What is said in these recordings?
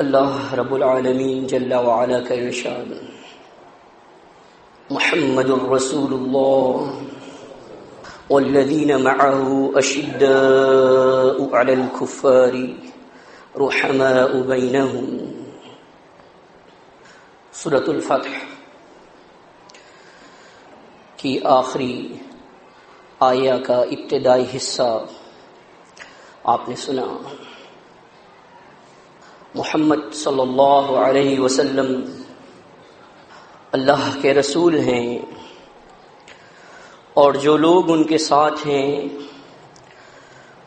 اللہ رب العالمین جل وعلا کا ارشاد محمد رسول اللہ والذین معه اشداء علی الکفار رحماء بینہم۔ سورۃ الفتح کی آخری آیہ کا ابتدائی حصہ آپ نے سنا۔ محمد صلی اللہ علیہ وسلم اللہ کے رسول ہیں اور جو لوگ ان کے ساتھ ہیں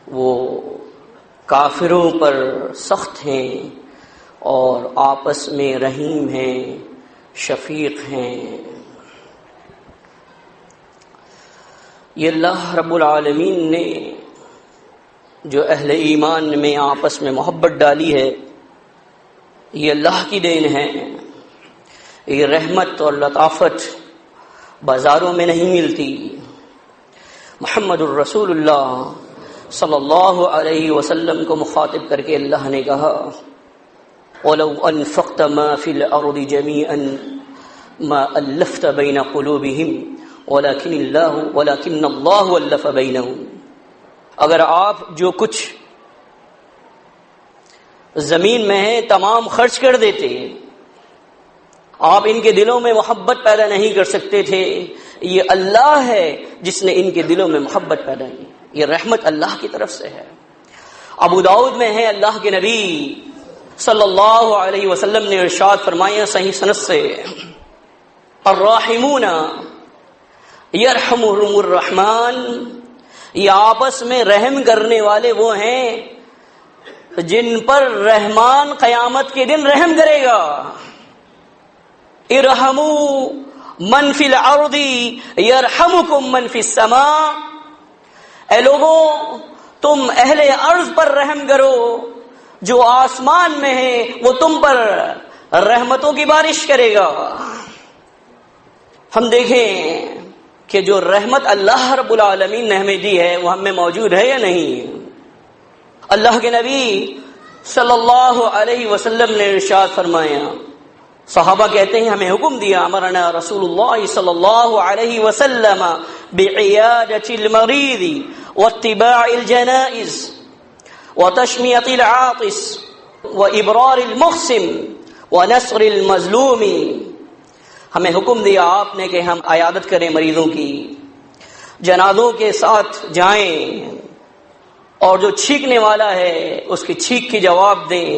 وہ کافروں پر سخت ہیں اور آپس میں رحیم ہیں، شفیق ہیں۔ یہ اللہ رب العالمین نے جو اہل ایمان میں آپس میں محبت ڈالی ہے، یہ اللہ کی دین ہے۔ یہ رحمت اور لطافت بازاروں میں نہیں ملتی۔ محمد الرسول اللہ صلی اللہ علیہ وسلم کو مخاطب کر کے اللہ نے کہا وَلَوْ أَنفَقْتَ مَا فِي الْأَرْضِ جَمِيعًا مَا أَلَّفْتَ بَيْنَ قُلُوبِهِمْ وَلَكِنَّ اللَّهُ أَلَّفَ بَيْنَهُمْ۔ اگر آپ جو کچھ زمین میں ہے تمام خرچ کر دیتے، آپ ان کے دلوں میں محبت پیدا نہیں کر سکتے تھے۔ یہ اللہ ہے جس نے ان کے دلوں میں محبت پیدا کی۔ یہ رحمت اللہ کی طرف سے ہے۔ ابو داؤد میں ہے، اللہ کے نبی صلی اللہ علیہ وسلم نے ارشاد فرمایا صحیح سند سے، الراحمون یرحمہم الرحمن، یہ آپس میں رحم کرنے والے وہ ہیں جن پر رحمان قیامت کے دن رحم کرے گا۔ ارحموا من فی الارض یرحمکم من فی السماء، اے لوگوں تم اہل ارض پر رحم کرو، جو آسمان میں ہے وہ تم پر رحمتوں کی بارش کرے گا۔ ہم دیکھیں کہ جو رحمت اللہ رب العالمین نے ہمیں دی ہے وہ ہم میں موجود ہے یا نہیں۔ اللہ کے نبی صلی اللہ علیہ وسلم نے ارشاد فرمایا، صحابہ کہتے ہیں ہمیں حکم دیا، امرنا رسول اللہ صلی اللہ علیہ وسلم بعیادۃ المریض واتباع الجنائز وتشمیۃ العاطس وابرار المقسم ونصر المظلوم۔ ہمیں حکم دیا آپ نے کہ ہم عیادت کریں مریضوں کی، جنازوں کے ساتھ جائیں اور جو چھینکنے والا ہے اس کی چھینک کی جواب دیں،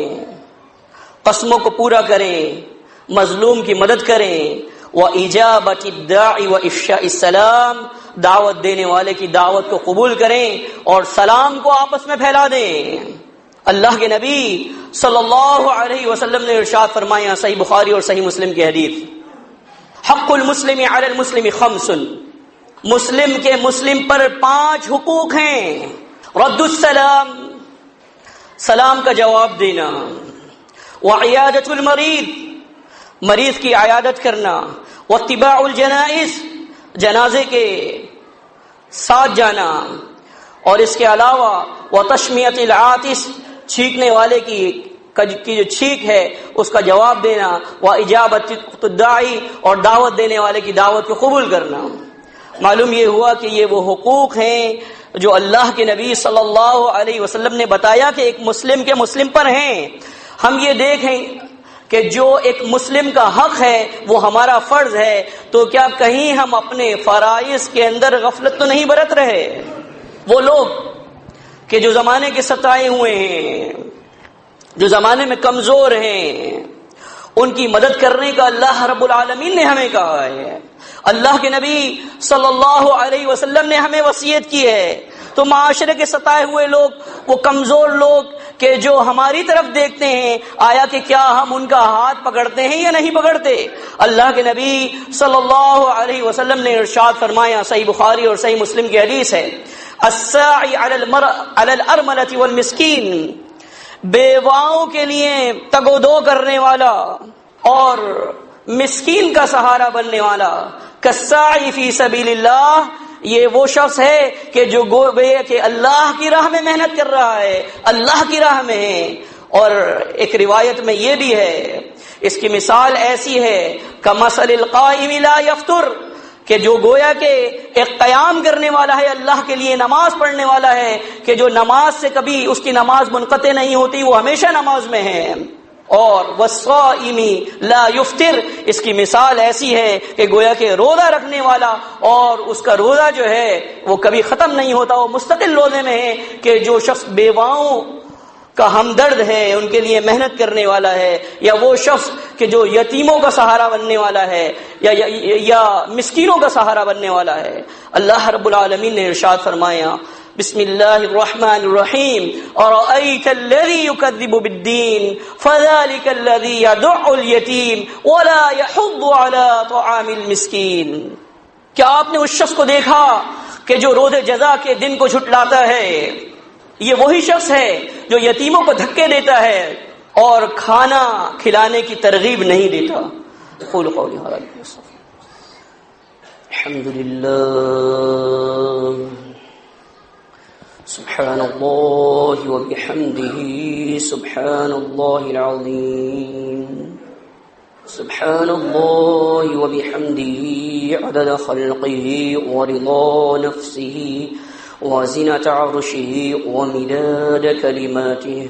قسموں کو پورا کریں، مظلوم کی مدد کریں، وَإِجَابَةِ الدَّاعِ وَإِفْشَاءِ السَّلَامِ، دعوت دینے والے کی دعوت کو قبول کریں اور سلام کو آپس میں پھیلا دیں۔ اللہ کے نبی صلی اللہ علیہ وسلم نے ارشاد فرمایا صحیح بخاری اور صحیح مسلم کی حدیث، حق المسلم علی المسلم خمس، مسلم کے مسلم پر 5 حقوق ہیں۔ رد السلام، سلام کا جواب دینا، وعیادۃ المریض، مریض کی عیادت کرنا، واتباع الجنائز، جنازے کے ساتھ جانا، اور اس کے علاوہ وتشمیۃ العاطس، چھینکنے والے کی جو چھینک ہے اس کا جواب دینا، واجابۃ الداعی، اور دعوت دینے والے کی دعوت کو قبول کرنا۔ معلوم یہ ہوا کہ یہ وہ حقوق ہیں جو اللہ کے نبی صلی اللہ علیہ وسلم نے بتایا کہ ایک مسلم کے مسلم پر ہیں۔ ہم یہ دیکھیں کہ جو ایک مسلم کا حق ہے وہ ہمارا فرض ہے، تو کیا کہیں ہم اپنے فرائض کے اندر غفلت تو نہیں برت رہے؟ وہ لوگ کہ جو زمانے کے ستائے ہوئے ہیں، جو زمانے میں کمزور ہیں، ان کی مدد کرنے کا اللہ رب العالمین نے ہمیں کہا ہے، اللہ کے نبی صلی اللہ علیہ وسلم نے ہمیں وصیت کی ہے۔ تو معاشرے کے ستائے ہوئے لوگ، وہ کمزور لوگ کہ جو ہماری طرف دیکھتے ہیں، آیا کہ کیا ہم ان کا ہاتھ پکڑتے ہیں یا نہیں پکڑتے؟ اللہ کے نبی صلی اللہ علیہ وسلم نے ارشاد فرمایا، صحیح بخاری اور صحیح مسلم کی حدیث ہے، الساعی علی الارملۃ والمسکین، بیواؤں کے لیے تگ و دو کرنے والا اور مسکین کا سہارا بننے والا، کالساعی فی سبیل اللہ، یہ وہ شخص ہے کہ جو کہ اللہ کی راہ میں محنت کر رہا ہے، اللہ کی راہ میں ہے، اور ایک روایت میں یہ بھی ہے، اس کی مثال ایسی ہے کمثل القائم لا یفطر، کہ جو گویا کہ ایک قیام کرنے والا ہے، اللہ کے لیے نماز پڑھنے والا ہے، کہ جو نماز سے کبھی اس کی نماز منقطع نہیں ہوتی، وہ ہمیشہ نماز میں ہے. اور والصائم لا یفطر، اس کی مثال ایسی ہے کہ گویا کہ روزہ رکھنے والا اور اس کا روزہ جو ہے وہ کبھی ختم نہیں ہوتا، وہ مستقل روزے میں ہے. کہ جو شخص بیواؤں کا ہمدرد ہے، ان کے لیے محنت کرنے والا ہے، یا وہ شخص کہ جو یتیموں کا سہارا بننے والا ہے، یا مسکینوں کا سہارا بننے والا ہے. اللہ رب العالمین نے ارشاد فرمایا بسم اللہ الرحمن الرحیم ارأیت الذی یکذب بالدین فذلک الذی یدع الیتیم ولا یحض علی طعام المسکین. کیا آپ نے اس شخص کو دیکھا کہ جو روز جزا کے دن کو جھٹلاتا ہے؟ یہ وہی شخص ہے جو یتیموں کو دھکے دیتا ہے اور کھانا کھلانے کی ترغیب نہیں دیتا. قولوا قولی ھذا الحمدللہ. سبحان اللہ وبحمدہ سبحان اللہ العظیم. سبحان اللہ وبحمدہ عدد خلقہ ورضا نفسہ وزنة عرشه ومداد كلماته.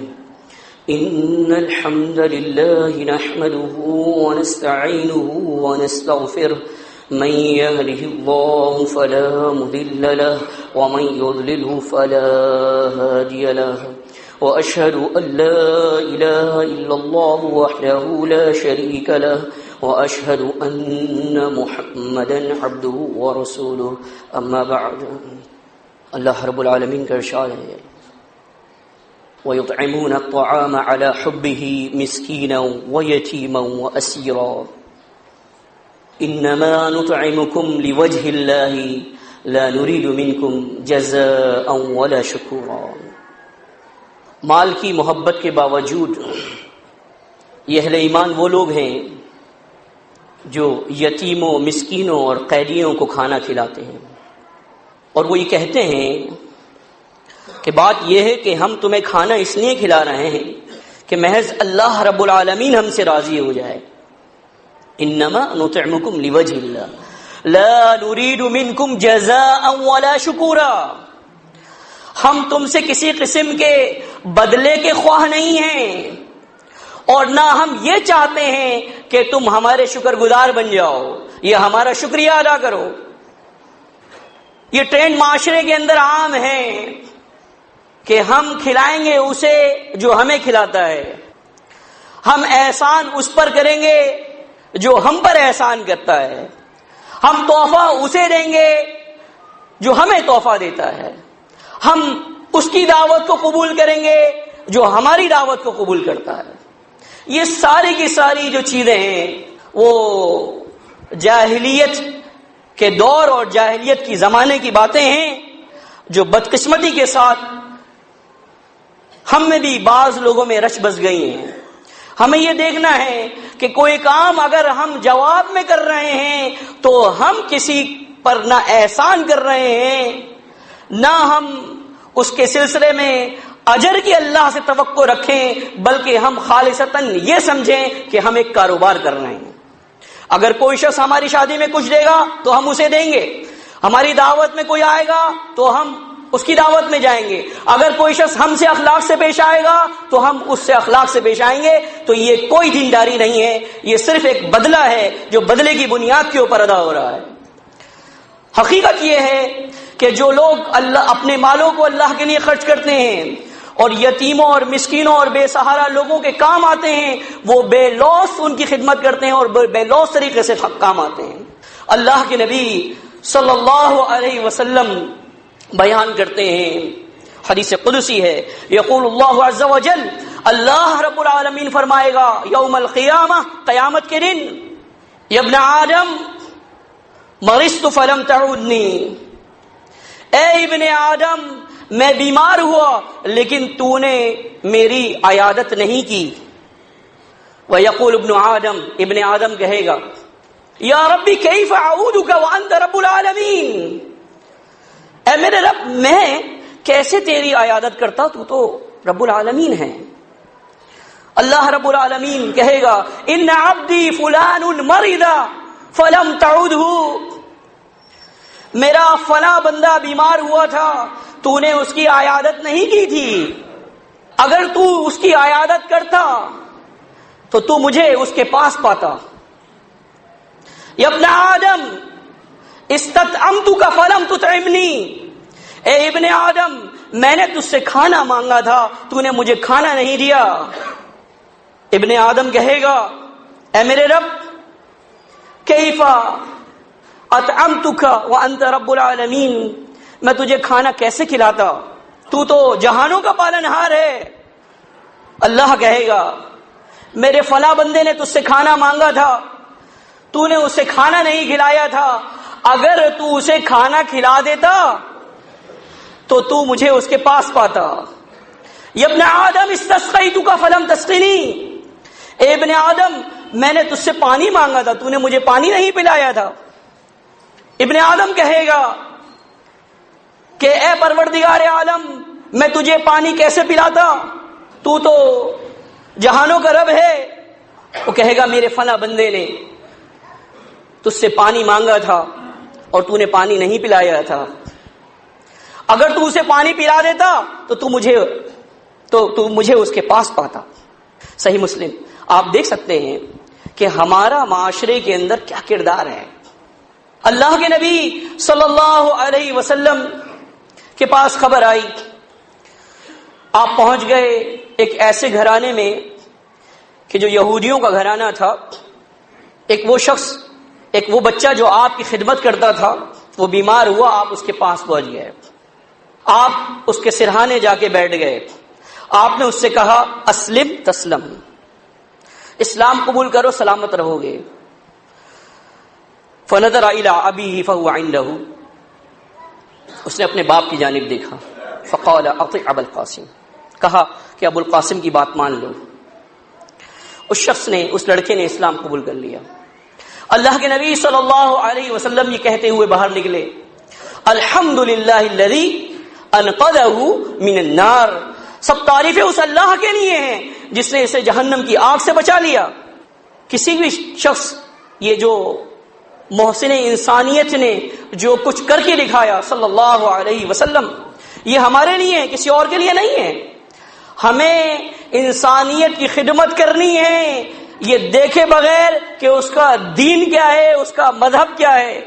إن الحمد لله نحمده ونستعينه ونستغفره من يهده الله فلا مضل له ومن يضلله فلا هادي له وأشهد أن لا إله إلا الله وحده لا شريك له وأشهد أن محمدا عبده ورسوله. أما بعد. اللہ رب العالمین کا ارشاد ہے وَيُطْعِمُونَ الطَّعَامَ عَلَى حُبِّهِ مِسْكِينًا وَيَتِيمًا وَأَسِيرًا إِنَّمَا نُطْعِمُكُمْ لِوَجْهِ اللَّهِ لَا نُرِيدُ مِنكُمْ جَزَاءً وَلَا شُكُورًا. مال کی محبت کے باوجود یہ اہل ایمان وہ لوگ ہیں جو یتیموں، مسکینوں اور قیدیوں کو کھانا کھلاتے ہیں، اور وہ یہ کہتے ہیں کہ بات یہ ہے کہ ہم تمہیں کھانا اس لیے کھلا رہے ہیں کہ محض اللہ رب العالمین ہم سے راضی ہو جائے. انما نطعمکم لوجہ اللہ لا نرید منکم جزاء ولا شکورا. ہم تم سے کسی قسم کے بدلے کے خواہ نہیں ہیں، اور نہ ہم یہ چاہتے ہیں کہ تم ہمارے شکر گزار بن جاؤ یا ہمارا شکریہ ادا کرو. یہ ٹرینڈ معاشرے کے اندر عام ہے کہ ہم کھلائیں گے اسے جو ہمیں کھلاتا ہے، ہم احسان اس پر کریں گے جو ہم پر احسان کرتا ہے، ہم تحفہ اسے دیں گے جو ہمیں تحفہ دیتا ہے، ہم اس کی دعوت کو قبول کریں گے جو ہماری دعوت کو قبول کرتا ہے. یہ ساری کی ساری جو چیزیں ہیں وہ جاہلیت کے دور اور جاہلیت کی زمانے کی باتیں ہیں جو بدقسمتی کے ساتھ ہم میں بھی بعض لوگوں میں رچ بس گئی ہیں. ہمیں یہ دیکھنا ہے کہ کوئی کام اگر ہم جواب میں کر رہے ہیں تو ہم کسی پر نہ احسان کر رہے ہیں، نہ ہم اس کے سلسلے میں اجر کی اللہ سے توقع رکھیں، بلکہ ہم خالصتاً یہ سمجھیں کہ ہم ایک کاروبار کر رہے ہیں. اگر کوئی شخص ہماری شادی میں کچھ دے گا تو ہم اسے دیں گے، ہماری دعوت میں کوئی آئے گا تو ہم اس کی دعوت میں جائیں گے، اگر کوئی شخص ہم سے اخلاق سے پیش آئے گا تو ہم اس سے اخلاق سے پیش آئیں گے. تو یہ کوئی دینداری نہیں ہے، یہ صرف ایک بدلہ ہے جو بدلے کی بنیاد کے اوپر ادا ہو رہا ہے. حقیقت یہ ہے کہ جو لوگ اپنے مالوں کو اللہ کے لیے خرچ کرتے ہیں اور یتیموں اور مسکینوں اور بے سہارا لوگوں کے کام آتے ہیں، وہ بے لوث ان کی خدمت کرتے ہیں اور بے لوث طریقے سے کام آتے ہیں. اللہ کے نبی صلی اللہ علیہ وسلم بیان کرتے ہیں، حدیث قدسی ہے، یقول اللہ عز وجل، اللہ رب العالمین فرمائے گا یوم القیامہ، قیامت کے دن، یا ابن آدم مرضت فلم تعودنی، اے ابن آدم میں بیمار ہوا لیکن تو نے میری عیادت نہیں کی. وَيَقُولُ ابن آدم، ابن آدم کہے گا، یا ربی کیف اعودک وانت رب العالمین، اے میرے رب میں کیسے تیری عیادت کرتا، تو رب العالمین ہے. اللہ رب العالمین کہے گا ان عبدی فلان مرض فلم تعودہ، میرا فلاں بندہ بیمار ہوا تھا، تو نے اس کی عیادت نہیں کی تھی، اگر تو اس کی عیادت کرتا تو تو مجھے اس کے پاس پاتا۔ یا ابن آدم استطعمتک فلم تطعمنی، اے ابن آدم میں نے تجھ سے کھانا مانگا تھا، تو نے مجھے کھانا نہیں دیا۔ ابن آدم کہے گا اے میرے رب کیف اطعمتک وانت رب العالمین، میں تجھے کھانا کیسے کھلاتا، تو تو جہانوں کا پالنہار ہے۔ اللہ کہے گا میرے فلاں بندے نے تجھ سے کھانا مانگا تھا، تو نے اسے کھانا نہیں کھلایا تھا، اگر تو اسے کھانا کھلا دیتا تو تو مجھے اس کے پاس پاتا۔ یا ابن آدم استسقیتک فلم تسقنی، اے ابن آدم میں نے تجھ سے پانی مانگا تھا، تو نے مجھے پانی نہیں پلایا تھا۔ ابن آدم کہے گا کہ اے پروردگار عالم میں تجھے پانی کیسے پلاتا، تو تو جہانوں کا رب ہے۔ وہ کہے گا میرے فلاں بندے نے تجھ سے پانی مانگا تھا اور تو نے پانی نہیں پلایا تھا، اگر تو اسے پانی پلا دیتا تو تو مجھے اس کے پاس پاتا۔ صحیح مسلم آپ دیکھ سکتے ہیں کہ ہمارا معاشرے کے اندر کیا کردار ہے۔ اللہ کے نبی صلی اللہ علیہ وسلم کے پاس خبر آئی، آپ پہنچ گئے ایک ایسے گھرانے میں کہ جو یہودیوں کا گھرانہ تھا۔ ایک وہ شخص، ایک وہ بچہ جو آپ کی خدمت کرتا تھا، وہ بیمار ہوا، آپ اس کے پاس پہنچ گئے، آپ اس کے سرہانے جا کے بیٹھ گئے، آپ نے اس سے کہا اسلم تسلم، اسلام قبول کرو سلامت رہو گے۔ فنظر الی ابیہ فہو عندہ، اس نے اپنے باپ کی جانب دیکھا، فقال اطع ابا القاسم، کہا کہ ابو القاسم کی بات مان لو۔ اس شخص نے، اس لڑکے نے اسلام قبول کر لیا۔ اللہ کے نبی صلی اللہ علیہ وسلم یہ کہتے ہوئے باہر نکلے الحمدللہ الذی انقذہ من النار، سب تعریفیں اس اللہ کے لیے ہیں جس نے اسے جہنم کی آگ سے بچا لیا۔ کسی بھی شخص، یہ جو محسن انسانیت نے جو کچھ کر کے دکھایا صلی اللہ علیہ وسلم، یہ ہمارے لیے ہے، کسی اور کے لیے نہیں ہے۔ ہمیں انسانیت کی خدمت کرنی ہے یہ دیکھے بغیر کہ اس کا دین کیا ہے، اس کا مذہب کیا ہے،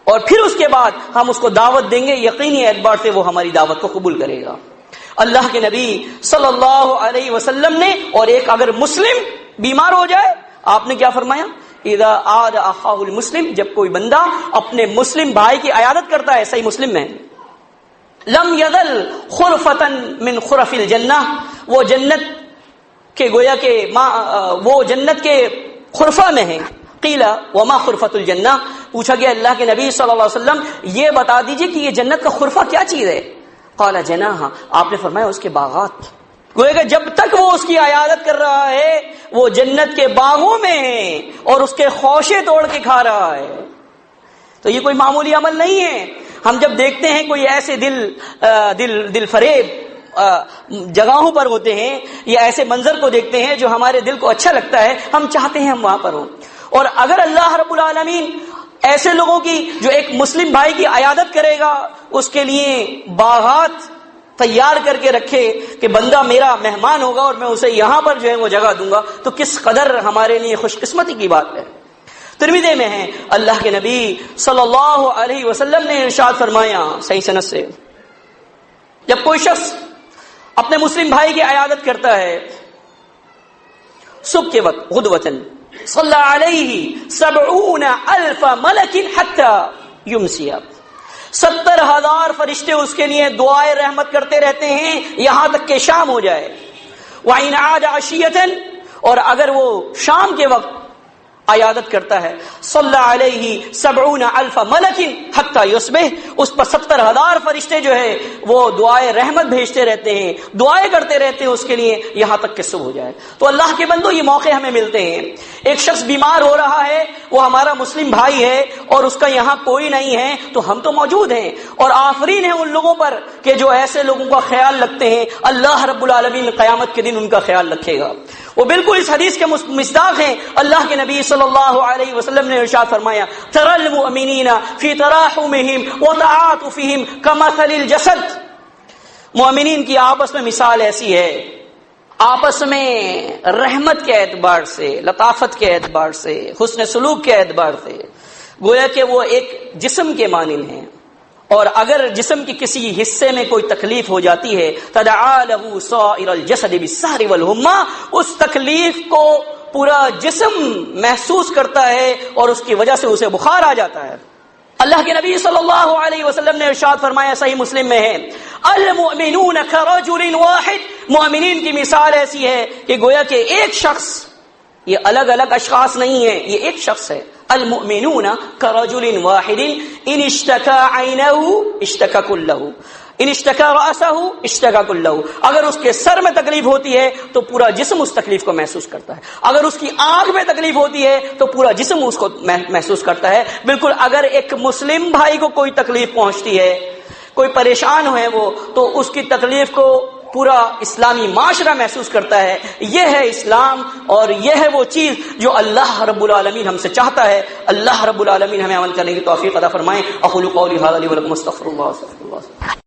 اور پھر اس کے بعد ہم اس کو دعوت دیں گے، یقینی اعتبار سے وہ ہماری دعوت کو قبول کرے گا۔ اللہ کے نبی صلی اللہ علیہ وسلم نے، اور ایک اگر مسلم بیمار ہو جائے، آپ نے کیا فرمایا؟ اذا عاد اخاہ المسلم، جب کوئی بندہ اپنے مسلم بھائی کی عیادت کرتا ہے، صحیح مسلم میں، لم یذل خرفۃ من خرف الجنہ، وہ جنت کہ گویا کہ وہ جنت کے خرفہ میں ہیں۔ قیل وما خرفۃ الجنہ، پوچھا گیا اللہ کے نبی صلی اللہ علیہ وسلم یہ بتا دیجئے کہ یہ جنت کا خرفہ کیا چیز ہے؟ قال جناح، آپ نے فرمایا اس کے باغات، گویا کہ جب تک وہ اس کی عیادت کر رہا ہے وہ جنت کے باغوں میں ہے اور اس کے خوشے توڑ کے کھا رہا ہے۔ تو یہ کوئی معمولی عمل نہیں ہے۔ ہم جب دیکھتے ہیں کوئی ایسے دل فریب جگہوں پر ہوتے ہیں یا ایسے منظر کو دیکھتے ہیں جو ہمارے دل کو اچھا لگتا ہے، ہم چاہتے ہیں ہم وہاں پر ہوں۔ اور اگر اللہ رب العالمین ایسے لوگوں کی جو ایک مسلم بھائی کی عیادت کرے گا، اس کے لیے باغات تیار کر کے رکھے کہ بندہ میرا مہمان ہوگا اور میں اسے یہاں پر جو ہے وہ جگہ دوں گا، تو کس قدر ہمارے لیے خوش قسمتی کی بات ہے۔ ترمذی میں ہے، اللہ کے نبی صلی اللہ علیہ وسلم نے ارشاد فرمایا صحیح سند سے، جب کوئی شخص اپنے مسلم بھائی کی عیادت کرتا ہے صبح کے وقت، غدوۃ صلی علیہ 70,000 ملک حتی یمسی، 70,000 فرشتے اس کے لیے دعائے رحمت کرتے رہتے ہیں یہاں تک کہ شام ہو جائے۔ وَإِنْ عَادَ عَشِيَّةً، اور اگر وہ شام کے وقت عیادت کرتا ہے، صلی علیہ 70,000 ملک حتی یصبح، اس پر 70,000 فرشتے جو ہے وہ دعائے رحمت بھیجتے رہتے ہیں، دعائیں کرتے رہتے ہیں اس کے لیے یہاں تک کہ صبح ہو جائے۔ تو اللہ کے بندو یہ موقع ہمیں ملتے ہیں، ایک شخص بیمار ہو رہا ہے، وہ ہمارا مسلم بھائی ہے اور اس کا یہاں کوئی نہیں ہے، تو ہم تو موجود ہیں، اور آفرین ہے ان لوگوں پر کہ جو ایسے لوگوں کا خیال رکھتے ہیں، اللہ رب العالمین قیامت کے دن ان کا خیال رکھے گا۔ وہ بالکل اس حدیث کے مصداق ہیں، اللہ کے نبی صلی اللہ علیہ وسلم نے ارشاد فرمایا، تری المؤمنین فی تراحمہم وتعاطفہم کمثل الجسد، مومنین کی آپس میں مثال ایسی ہے، آپس میں رحمت کے اعتبار سے، لطافت کے اعتبار سے، حسن سلوک کے اعتبار سے گویا کہ وہ ایک جسم کے مانند ہیں، اور اگر جسم کی کسی حصے میں کوئی تکلیف ہو جاتی ہے تدعا له سائر الجسد بالسہر والحمى، اس تکلیف کو پورا جسم محسوس کرتا ہے اور اس کی وجہ سے اسے بخار آ جاتا ہے۔ اللہ کے نبی صلی اللہ علیہ وسلم نے ارشاد فرمایا، صحیح مسلم میں ہے، المؤمنون کرجل واحد، مومنین کی مثال ایسی ہے کہ گویا کہ ایک شخص، یہ الگ الگ اشخاص نہیں ہیں، یہ ایک شخص ہے۔ المؤمنون کرجل واحد ان اشتكى عينه اشتكى كله، ان اشتكى رأسه اشتكى كله، اگر اس کے سر میں تکلیف ہوتی ہے تو پورا جسم اس تکلیف کو محسوس کرتا ہے، اگر اس کی آنکھ میں تکلیف ہوتی ہے تو پورا جسم اس کو محسوس کرتا ہے۔ بالکل اگر ایک مسلم بھائی کو کوئی تکلیف پہنچتی ہے، کوئی پریشان ہے وہ، تو اس کی تکلیف کو پورا اسلامی معاشرہ محسوس کرتا ہے۔ یہ ہے اسلام، اور یہ ہے وہ چیز جو اللہ رب العالمین ہم سے چاہتا ہے۔ اللہ رب العالمین ہمیں عمل کرنے کی توفیق عطا فرمائے۔ اقول قولی ھذا لی ولکم استغفر اللہ۔